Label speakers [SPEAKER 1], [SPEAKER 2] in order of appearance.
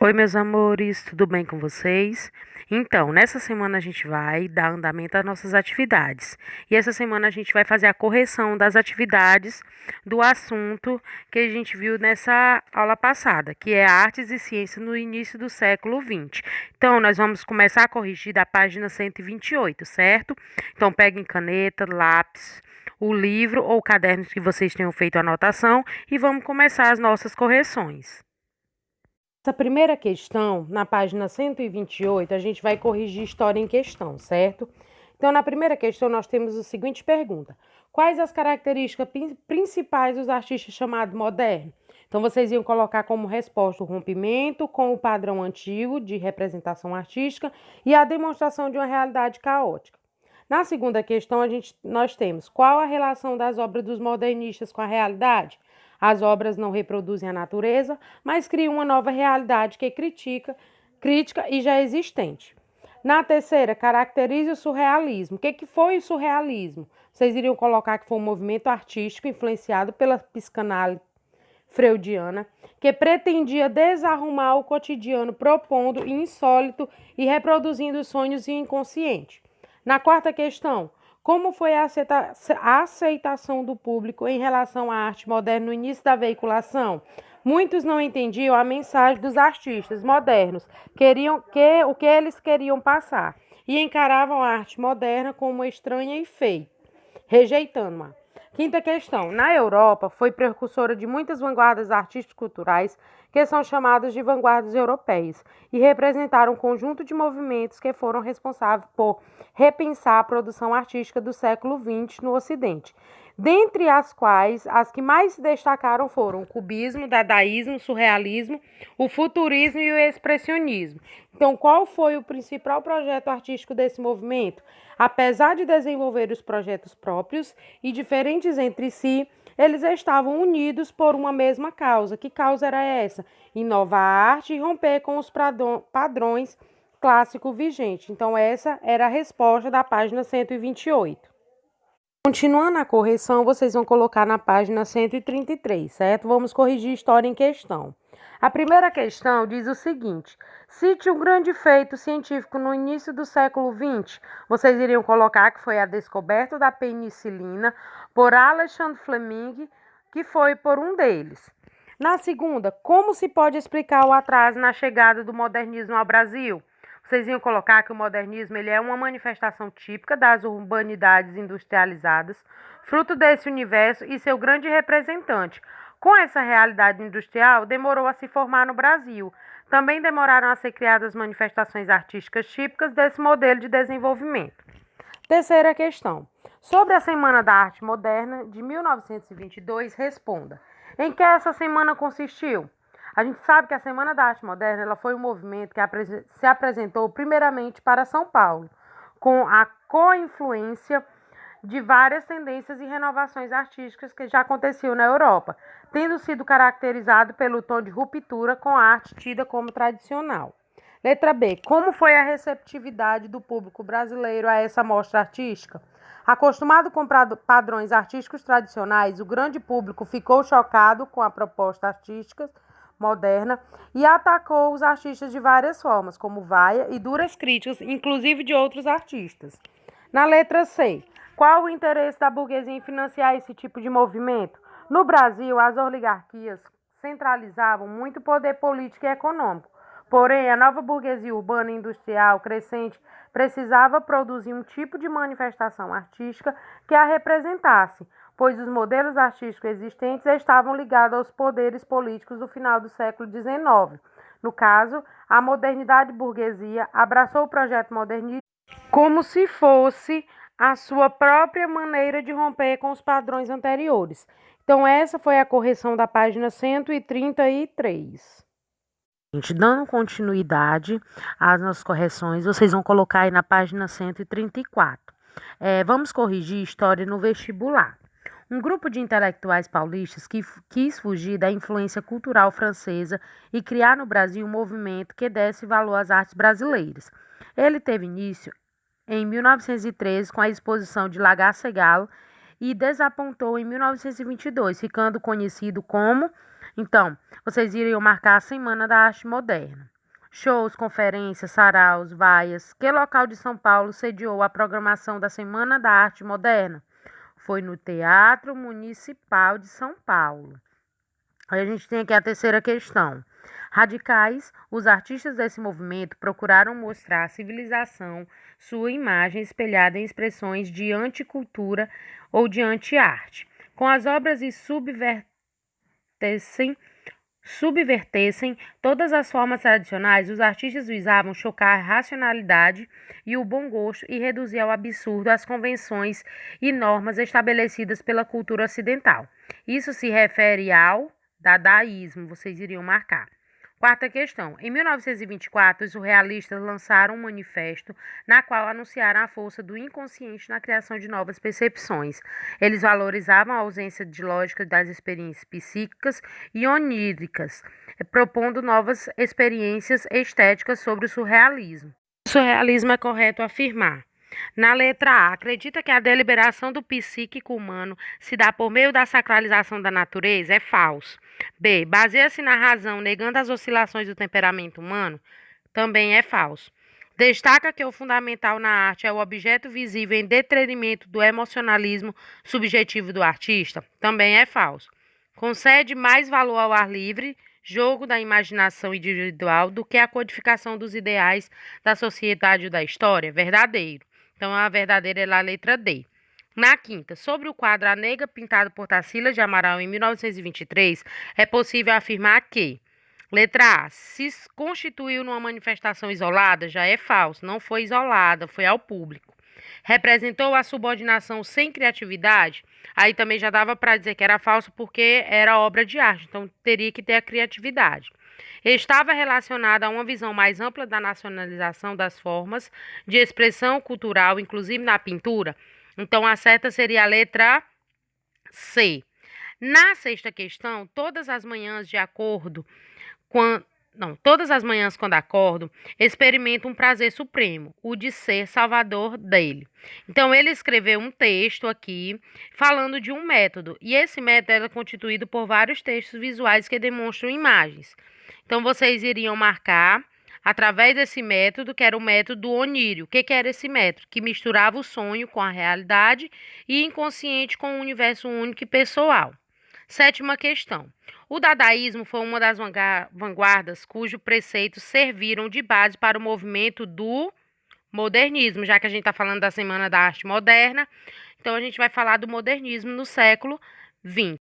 [SPEAKER 1] Oi, meus amores, tudo bem com vocês? Então, nessa semana a gente vai dar andamento às nossas atividades. E essa semana a gente vai fazer a correção das atividades do assunto que a gente viu nessa aula passada, que é Artes e Ciências no início do século XX. Então, nós vamos começar a corrigir da página 128, certo? Então, peguem caneta, lápis, o livro ou o caderno que vocês tenham feito a anotação e vamos começar as nossas correções. Essa primeira questão, na página 128, a gente vai corrigir história em questão, certo? Então, na primeira questão, nós temos a seguinte pergunta: quais as características principais dos artistas chamados modernos? Então, vocês iam colocar como resposta o rompimento com o padrão antigo de representação artística e a demonstração de uma realidade caótica. Na segunda questão, nós temos qual a relação das obras dos modernistas com a realidade? As obras não reproduzem a natureza, mas criam uma nova realidade que crítica e já existente. Na terceira, caracterize o surrealismo. O que foi o surrealismo? Vocês iriam colocar que foi um movimento artístico influenciado pela psicanálise freudiana, que pretendia desarrumar o cotidiano, propondo insólito e reproduzindo sonhos e inconsciente. Na quarta questão, como foi a aceitação do público em relação à arte moderna no início da veiculação? Muitos não entendiam a mensagem dos artistas modernos, o que eles queriam passar, e encaravam a arte moderna como estranha e feia, rejeitando-a. Quinta questão. Na Europa, foi precursora de muitas vanguardas artístico-culturais que são chamadas de vanguardas europeias e representaram um conjunto de movimentos que foram responsáveis por repensar a produção artística do século XX no Ocidente, dentre as quais as que mais se destacaram foram o cubismo, o dadaísmo, o surrealismo, o futurismo e o expressionismo. Então, qual foi o principal projeto artístico desse movimento? Apesar de desenvolver os projetos próprios e diferentes entre si, eles estavam unidos por uma mesma causa. Que causa era essa? Inovar a arte e romper com os padrões clássicos vigentes. Então, essa era a resposta da página 128. Continuando a correção, vocês vão colocar na página 133, certo? Vamos corrigir a história em questão. A primeira questão diz o seguinte: cite um grande feito científico no início do século XX. Vocês iriam colocar que foi a descoberta da penicilina por Alexander Fleming, que foi por um deles. Na segunda, como se pode explicar o atraso na chegada do modernismo ao Brasil? Vocês iam colocar que o modernismo ele é uma manifestação típica das urbanidades industrializadas, fruto desse universo e seu grande representante. Com essa realidade industrial, demorou a se formar no Brasil. Também demoraram a ser criadas manifestações artísticas típicas desse modelo de desenvolvimento. Terceira questão. Sobre a Semana da Arte Moderna de 1922, responda: em que essa semana consistiu? A gente sabe que a Semana da Arte Moderna ela foi um movimento que se apresentou primeiramente para São Paulo, com a co-influência de várias tendências e renovações artísticas que já aconteciam na Europa, tendo sido caracterizado pelo tom de ruptura com a arte tida como tradicional. Letra B. Como foi a receptividade do público brasileiro a essa mostra artística? Acostumado com padrões artísticos tradicionais, o grande público ficou chocado com a proposta artística moderna e atacou os artistas de várias formas, como vaia e duras críticas, inclusive de outros artistas. Na letra C, qual o interesse da burguesia em financiar esse tipo de movimento? No Brasil, as oligarquias centralizavam muito poder político e econômico. Porém, a nova burguesia urbana e industrial crescente precisava produzir um tipo de manifestação artística que a representasse, pois os modelos artísticos existentes estavam ligados aos poderes políticos do final do século XIX. No caso, a modernidade burguesia abraçou o projeto modernista como se fosse a sua própria maneira de romper com os padrões anteriores. Então, essa foi a correção da página 133. Gente, dando continuidade às nossas correções, vocês vão colocar aí na página 134. Vamos corrigir história no vestibular. Um grupo de intelectuais paulistas que quis fugir da influência cultural francesa e criar no Brasil um movimento que desse valor às artes brasileiras. Ele teve início em 1913 com a exposição de Lagarde-Segalo e desapontou em 1922, ficando conhecido como Então, vocês iriam marcar a Semana da Arte Moderna. Shows, conferências, saraus, vaias. Que local de São Paulo sediou a programação da Semana da Arte Moderna? Foi no Teatro Municipal de São Paulo. Aí a gente tem aqui a terceira questão. Radicais, os artistas desse movimento procuraram mostrar à civilização sua imagem espelhada em expressões de anticultura ou de anti-arte. Com as obras e subvertessem todas as formas tradicionais, os artistas visavam chocar a racionalidade e o bom gosto e reduzir ao absurdo as convenções e normas estabelecidas pela cultura ocidental. Isso se refere ao dadaísmo, vocês iriam marcar. Quarta questão. Em 1924, os surrealistas lançaram um manifesto na qual anunciaram a força do inconsciente na criação de novas percepções. Eles valorizavam a ausência de lógica das experiências psíquicas e oníricas, propondo novas experiências estéticas sobre o surrealismo. O surrealismo é correto afirmar. Na letra A, acredita que a deliberação do psíquico humano se dá por meio da sacralização da natureza? É falso. B, baseia-se na razão, negando as oscilações do temperamento humano? Também é falso. Destaca que o fundamental na arte é o objeto visível em detrimento do emocionalismo subjetivo do artista? Também é falso. Concede mais valor ao ar livre, jogo da imaginação individual, do que a codificação dos ideais da sociedade ou da história? Verdadeiro. Então, a verdadeira é a letra D. Na quinta, sobre o quadro A Negra pintado por Tarsila de Amaral em 1923, é possível afirmar que: letra A, se constituiu numa manifestação isolada? Já é falso, não foi isolada, foi ao público. Representou a subordinação sem criatividade? Aí também já dava para dizer que era falso porque era obra de arte, então teria que ter a criatividade. Estava relacionada a uma visão mais ampla da nacionalização das formas de expressão cultural, inclusive na pintura? Então a certa seria a letra C. Na sexta questão, todas as manhãs, de acordo com. Não, todas as manhãs, quando acordo, experimento um prazer supremo, o de ser salvador dele. Então, ele escreveu um texto aqui falando de um método, e esse método é constituído por vários textos visuais que demonstram imagens. Então, vocês iriam marcar, através desse método, que era o método onírio. O que era esse método? Que misturava o sonho com a realidade e inconsciente com o universo único e pessoal. Sétima questão. O dadaísmo foi uma das vanguardas cujos preceitos serviram de base para o movimento do modernismo, já que a gente está falando da Semana da Arte Moderna, então a gente vai falar do modernismo no século XX.